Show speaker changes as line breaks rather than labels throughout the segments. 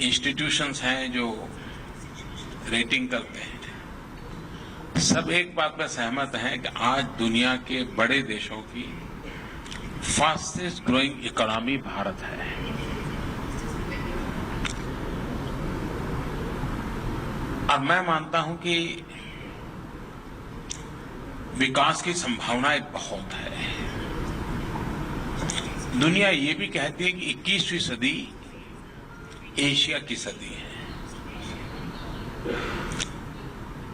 Institutions हैं जो rating करते हैं, सब एक बात पर सहमत हैं कि आज दुनिया के बड़े देशों की फास्टेस्ट ग्रोइंग इकोनॉमी भारत है। और मैं मानता हूं कि विकास की संभावनाएं बहुत है। दुनिया ये भी कहती है कि 21वीं सदी एशिया की सदी है।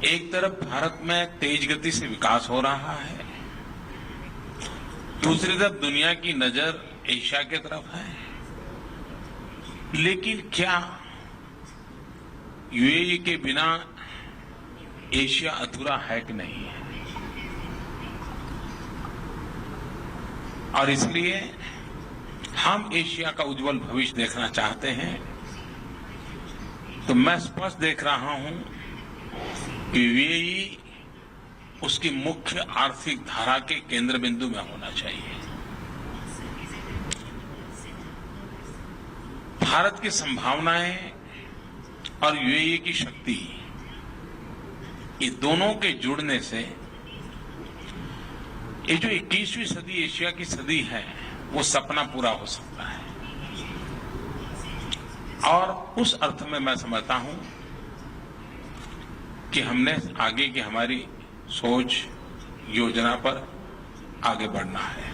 एक तरफ भारत में तेज गति से विकास हो रहा है, दूसरी तरफ दुनिया की नजर एशिया की तरफ है। लेकिन क्या यूएई के बिना एशिया अधूरा है कि नहीं है? और इसलिए हम एशिया का उज्जवल भविष्य देखना चाहते हैं, तो मैं स्पष्ट देख रहा हूं कि यूएई उसकी मुख्य आर्थिक धारा के केंद्र बिंदु में होना चाहिए। भारत की संभावनाएं और यूएई की शक्ति, ये दोनों के जुड़ने से ये जो 21वीं सदी एशिया की सदी है, वो सपना पूरा हो सकता है। और उस अर्थ में मैं समझता हूं कि हमने आगे की हमारी सोच, योजना पर आगे बढ़ना है।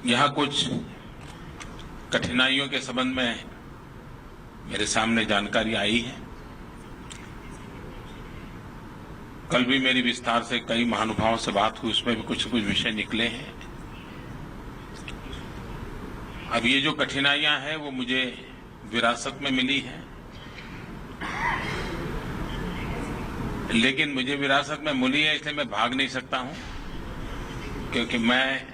यहां कुछ कठिनाइयों के संबंध में मेरे सामने जानकारी आई है। कल भी मेरी विस्तार से कई महानुभावों से बात हुई, उसमें भी कुछ विषय निकले हैं। अब ये जो कठिनाइयां हैं वो मुझे विरासत में मिली है, लेकिन मुझे विरासत में मिली है इसलिए मैं भाग नहीं सकता हूं, क्योंकि मैं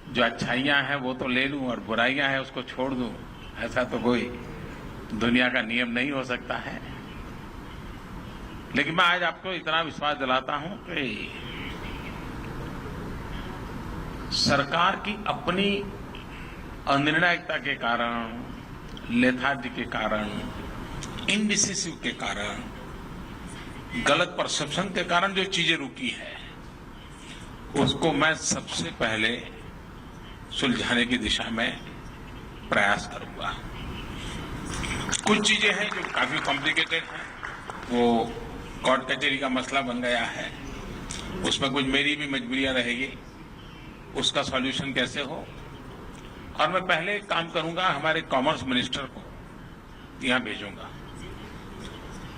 जो अच्छाइयां हैं वो तो ले लूं और बुराइयां हैं उसको छोड़ दूं, ऐसा तो कोई दुनिया का नियम नहीं हो सकता है। लेकिन मैं आज आपको इतना विश्वास दिलाता हूं कि सरकार की अपनी अनिर्णायकता के कारण, लेथार्जी के कारण, इनडिसिसिव के कारण, गलत परसेप्शन के कारण जो चीजें रुकी है, उसको मैं सबसे पहले सुलझाने की दिशा में प्रयास करूंगा। कुछ चीजें हैं जो काफी कॉम्प्लिकेटेड हैं, वो कोर्ट कचहरी का मसला बन गया है, उसमें कुछ मेरी भी मजबूरियां रहेगी, उसका सॉल्यूशन कैसे हो। और मैं पहले काम करूंगा, हमारे कॉमर्स मिनिस्टर को यहां भेजूंगा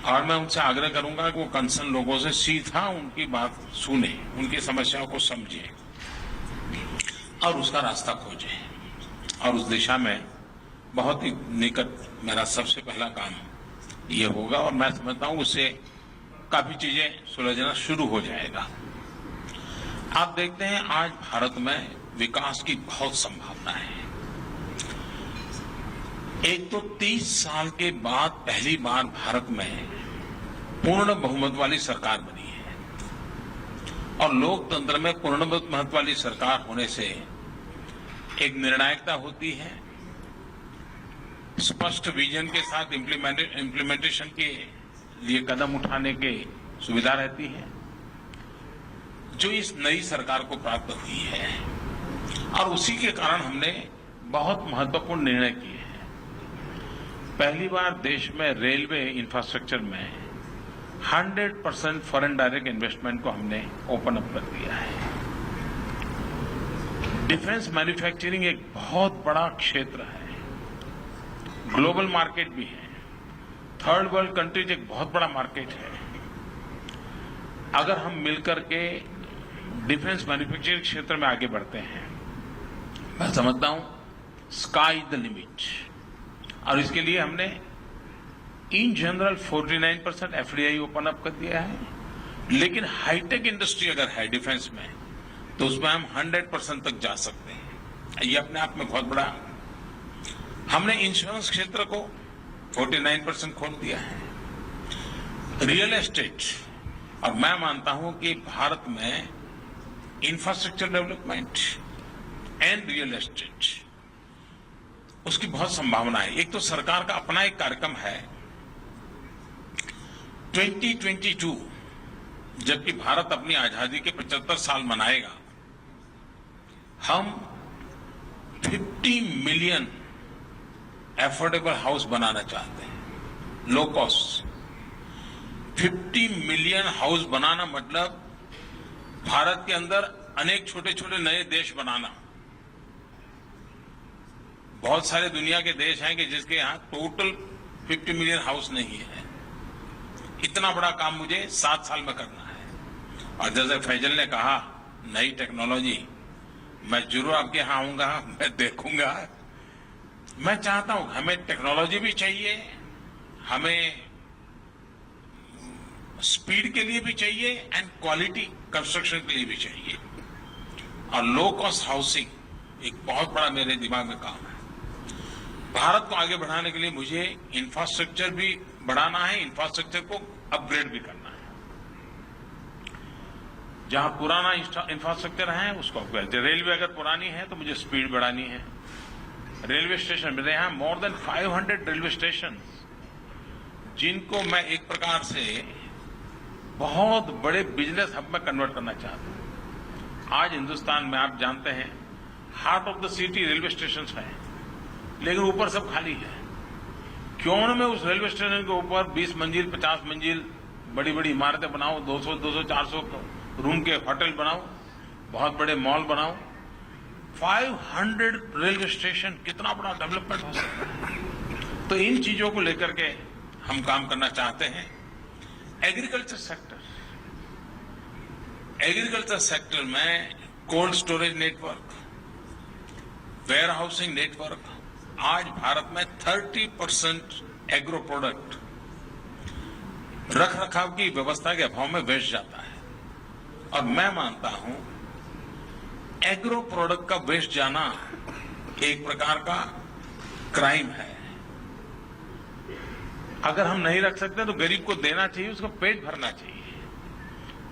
और मैं उनसे आग्रह करूंगा कि वो कंसर्न लोगों से सीधा उनकी बात सुने, उनकी समस्याओं को समझे और उसका रास्ता खोजे। और उस दिशा में बहुत ही निकट मेरा सबसे पहला काम ये होगा, और मैं समझता हूं उससे काफी चीजें सुलझना शुरू हो जाएगा। आप देखते हैं आज भारत में विकास की बहुत संभावना है। एक तो 30 साल के बाद पहली बार भारत में पूर्ण बहुमत वाली सरकार बनी है, और लोकतंत्र में पूर्ण बहुमत वाली सरकार होने से एक निर्णायकता होती है, स्पष्ट विजन के साथ इम्प्लीमेंटेशन के लिए कदम उठाने की सुविधा रहती है, जो इस नई सरकार को प्राप्त हुई है। और उसी के कारण हमने बहुत महत्वपूर्ण निर्णय किए हैं। पहली बार देश में रेलवे इंफ्रास्ट्रक्चर में 100% फॉरेन डायरेक्ट इन्वेस्टमेंट को हमने ओपन अप कर दिया है। डिफेंस मैन्युफैक्चरिंग एक बहुत बड़ा क्षेत्र है, ग्लोबल मार्केट भी है, थर्ड वर्ल्ड कंट्रीज एक बहुत बड़ा मार्केट है। अगर हम मिलकर के डिफेंस मैन्युफैक्चरिंग क्षेत्र में आगे बढ़ते हैं, मैं समझता हूं स्काई द लिमिट। और इसके लिए हमने in general 49% FDI open up कर दिया है, लेकिन हाईटेक इंडस्ट्री अगर है डिफेंस में तो उसमें हम 100% तक जा सकते हैं। ये अपने आप में बहुत बड़ा। हमने इंश्योरेंस क्षेत्र को 49% खोल दिया है। रियल एस्टेट, और मैं मानता हूं कि भारत में infrastructure development and real estate उसकी बहुत संभावना है। एक तो सरकार का अपना एक कार्यक्रम है 2022, जबकि भारत अपनी आजादी के 75 साल मनाएगा, हम 50 मिलियन एफोर्डेबल हाउस बनाना चाहते हैं, लो कॉस्ट। 50 मिलियन हाउस बनाना मतलब भारत के अंदर अनेक छोटे छोटे नए देश बनाना। बहुत सारे दुनिया के देश हैं कि जिसके यहां टोटल 50 मिलियन हाउस नहीं है। इतना बड़ा काम मुझे 7 साल में करना है। और जैसे फैजल ने कहा, नई टेक्नोलॉजी, मैं जरूर आपके यहां आऊंगा, मैं देखूंगा। मैं चाहता हूं हमें टेक्नोलॉजी भी चाहिए, हमें स्पीड के लिए भी चाहिए एंड क्वालिटी कंस्ट्रक्शन के लिए भी चाहिए। और लो कॉस्ट हाउसिंग एक बहुत बड़ा मेरे दिमाग में काम है। भारत को आगे बढ़ाने के लिए मुझे इंफ्रास्ट्रक्चर भी बढ़ाना है, इंफ्रास्ट्रक्चर को अपग्रेड भी करना है। जहां पुराना इंफ्रास्ट्रक्चर है उसको अपग्रेड। रेलवे अगर पुरानी है तो मुझे स्पीड बढ़ानी है। रेलवे स्टेशन, मेरे यहां मोर देन 500 रेलवे स्टेशन, जिनको मैं एक प्रकार से बहुत बड़े बिजनेस हब में कन्वर्ट करना चाहता हूं। आज हिंदुस्तान में आप जानते हैं heart of the city railway station है, लेकिन ऊपर सब खाली है। क्यों न मैं उस रेलवे स्टेशन के ऊपर 20 मंजिल 50 मंजिल बड़ी बड़ी इमारतें बनाऊं, 200 400 रूम के होटल बनाऊं, बहुत बड़े मॉल बनाऊं। 500 रेलवे स्टेशन, कितना बड़ा डेवलपमेंट हो सकता है। तो इन चीजों को लेकर के हम काम करना चाहते हैं। एग्रीकल्चर सेक्टर में cold storage network, warehousing network, आज भारत में 30% एग्रो प्रोडक्ट रख रखाव की व्यवस्था के अभाव में वेस्ट जाता है। और मैं मानता हूं एग्रो प्रोडक्ट का वेस्ट जाना एक प्रकार का क्राइम है। अगर हम नहीं रख सकते तो गरीब को देना चाहिए, उसको पेट भरना चाहिए।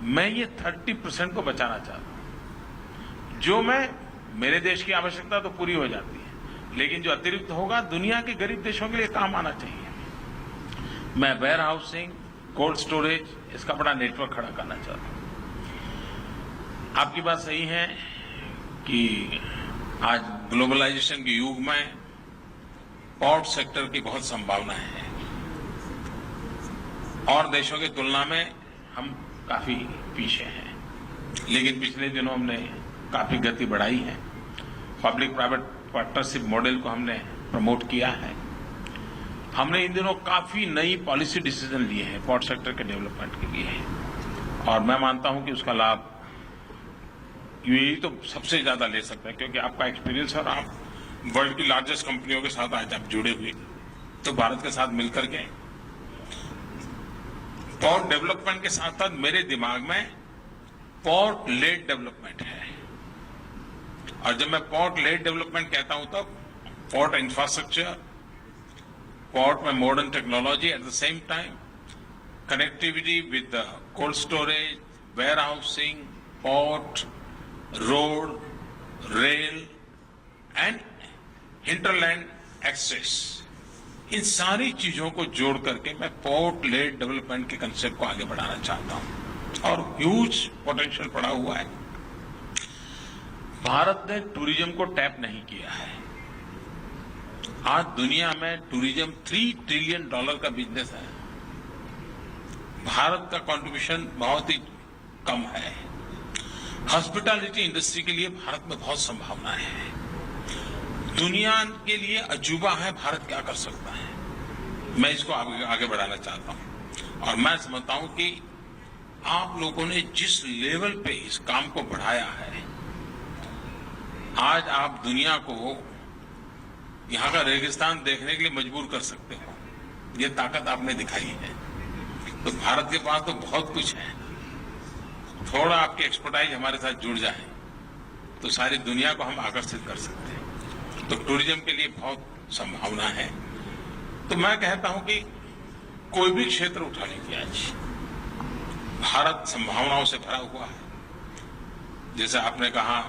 मैं ये 30% को बचाना चाहता हूं। जो मेरे देश की आवश्यकता तो पूरी हो जाती है, लेकिन जो अतिरिक्त होगा दुनिया के गरीब देशों के लिए काम आना चाहिए। मैं वेयर हाउसिंग, कोल्ड स्टोरेज, इसका बड़ा नेटवर्क खड़ा करना चाहता हूं। आपकी बात सही है कि आज ग्लोबलाइजेशन के युग में पोर्ट सेक्टर की बहुत संभावना है और देशों की तुलना में हम काफी पीछे हैं। लेकिन पिछले दिनों हमने काफी गति बढ़ाई है। पब्लिक प्राइवेट पार्टनरशिप मॉडल को हमने प्रमोट किया है। हमने इन दिनों काफी नई पॉलिसी डिसीजन लिए हैं पोर्ट सेक्टर के डेवलपमेंट के लिए, और मैं मानता हूं कि उसका लाभ यूएई तो सबसे ज्यादा ले सकता है, क्योंकि आपका एक्सपीरियंस है और आप वर्ल्ड की लार्जेस्ट कंपनियों के साथ आज आप जुड़े हुए, तो भारत के साथ मिलकर के पोर्ट डेवलपमेंट के साथ साथ मेरे दिमाग में पोर्ट लेड डेवलपमेंट है। और जब मैं पोर्ट लेड डेवलपमेंट कहता हूं तब पोर्ट इंफ्रास्ट्रक्चर, पोर्ट में modern technology, at the same time connectivity with the cold storage, warehousing, port, road, rail and hinterland access, इन सारी चीजों को जोड़ करके मैं पोर्ट लेड डेवलपमेंट के कंसेप्ट को आगे बढ़ाना चाहता हूं। और ह्यूज पोटेंशियल पड़ा हुआ है। भारत ने टूरिज्म को टैप नहीं किया है। आज दुनिया में टूरिज्म $3 ट्रिलियन का बिजनेस है। भारत का कंट्रीब्यूशन बहुत ही कम है। हॉस्पिटैलिटी इंडस्ट्री के लिए भारत में बहुत संभावना है। दुनिया के लिए अजूबा है भारत क्या कर सकता है। मैं इसको आगे बढ़ाना चाहता हूं और मैं समझता हूं कि आप लोगों ने जिस लेवल पे इस काम को बढ़ाया है, आज आप दुनिया को यहां का रेगिस्तान देखने के लिए मजबूर कर सकते हो। ये ताकत आपने दिखाई है। तो भारत के पास तो बहुत कुछ है। थोड़ा आपकी एक्सपर्टाइज हमारे साथ जुड़ जाए तो सारी दुनिया को हम आकर्षित कर सकते हैं। तो टूरिज्म के लिए बहुत संभावना है। तो मैं कहता हूं कि कोई भी क्षेत्र उठा लीजिए, आज भारत संभावनाओं से भरा हुआ है। जैसे आपने कहा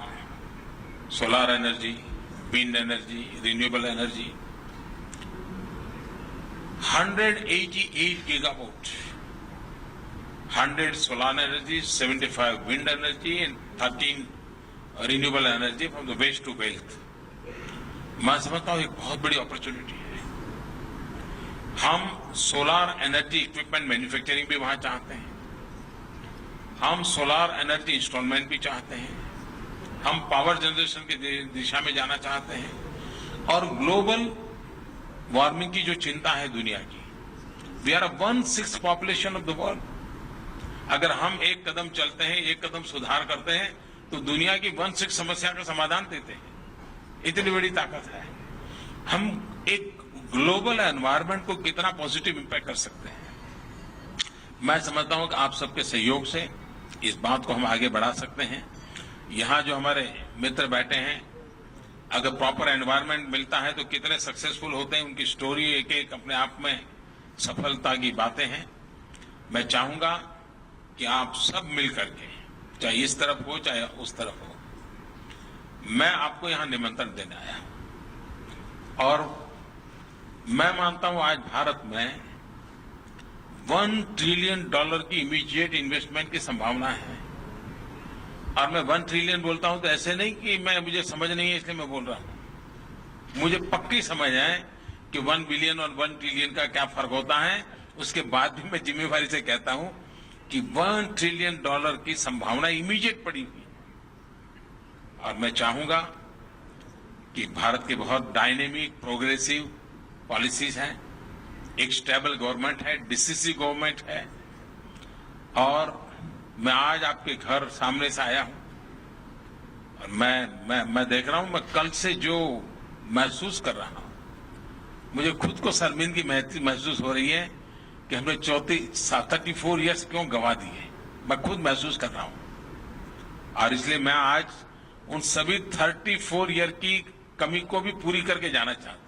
solar energy, wind energy, renewable energy, 188 gigawatts, 100 solar energy, 75 wind energy and 13 renewable energy from the waste to wealth. मैं समझता हूं एक बहुत बड़ी अपॉर्चुनिटी है। हम सोलार एनर्जी इक्विपमेंट मैन्युफैक्चरिंग भी वहां चाहते हैं, हम सोलार एनर्जी इंस्टॉलमेंट भी चाहते हैं, हम पावर जनरेशन की दिशा में जाना चाहते हैं और ग्लोबल वार्मिंग की जो चिंता है दुनिया की, we are 1/6 population of the world. अगर हम एक कदम चलते हैं, एक कदम सुधार करते हैं तो दुनिया की 1/6 समस्या का समाधान देते हैं। इतनी बड़ी ताकत है। हम एक ग्लोबल एनवायरनमेंट को कितना पॉजिटिव इंपैक्ट कर सकते हैं। मैं समझता हूं कि आप सबके सहयोग से इस बात को हम आगे बढ़ा सकते हैं। यहां जो हमारे मित्र बैठे हैं, अगर प्रॉपर एनवायरनमेंट मिलता है तो कितने सक्सेसफुल होते हैं, उनकी स्टोरी एक एक अपने आप में सफलता की बातें हैं। मैं चाहूंगा कि आप सब मिल करके, चाहे इस तरफ हो चाहे उस तरफ हो, मैं आपको यहां निमंत्रण देने आया हूं और मैं मानता हूं आज भारत में $1 ट्रिलियन की इमीडिएट इन्वेस्टमेंट की संभावना है। और मैं 1 ट्रिलियन बोलता हूं तो ऐसे नहीं कि मुझे समझ नहीं है इसलिए मैं बोल रहा हूं। मुझे पक्की समझ है कि 1 बिलियन और 1 ट्रिलियन का क्या फर्क होता है। उसके बाद भी मैं जिम्मेवारी से कहता हूं कि $1 ट्रिलियन की संभावना इमीडिएट पड़ी हुई है। और मैं चाहूंगा कि भारत की बहुत डायनेमिक प्रोग्रेसिव पॉलिसीज हैं, एक स्टेबल गवर्नमेंट है, डिसिसिव गवर्नमेंट है और मैं आज आपके घर सामने से आया हूं और मैं देख रहा हूं, मैं कल से जो महसूस कर रहा हूं, मुझे खुद को शर्मिंदगी महसूस हो रही है कि हमने 34 ईयर्स क्यों गंवा दिए। मैं खुद महसूस कर रहा हूं और इसलिए मैं आज उन सभी 34 ईयर की कमी को भी पूरी करके जाना चाहता हूं।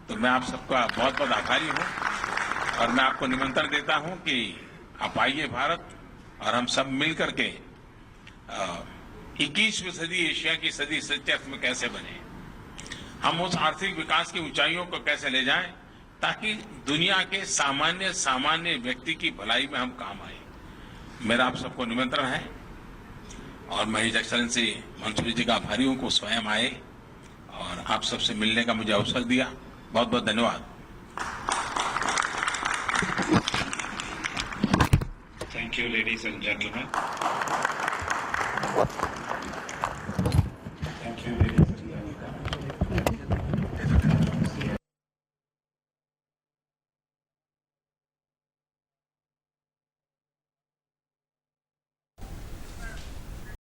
तो मैं आप सबका बहुत बहुत आभारी हूं और मैं आपको निमंत्रण देता हूं कि आप आइए भारत और हम सब मिल करके 21वीं सदी एशिया की सदी सच्चे अर्थ में कैसे बने, हम उस आर्थिक विकास की ऊंचाइयों को कैसे ले जाएं ताकि दुनिया के सामान्य व्यक्ति की भलाई में हम काम आए। मेरा आप सबको निमंत्रण है और मैं हिज एक्सेलेंसी मंसूरी जी का आभारी हूं को स्वयं आए और आप सबसे मिलने का मुझे अवसर दिया। बहुत बहुत धन्यवाद।
Thank you, ladies and gentlemen.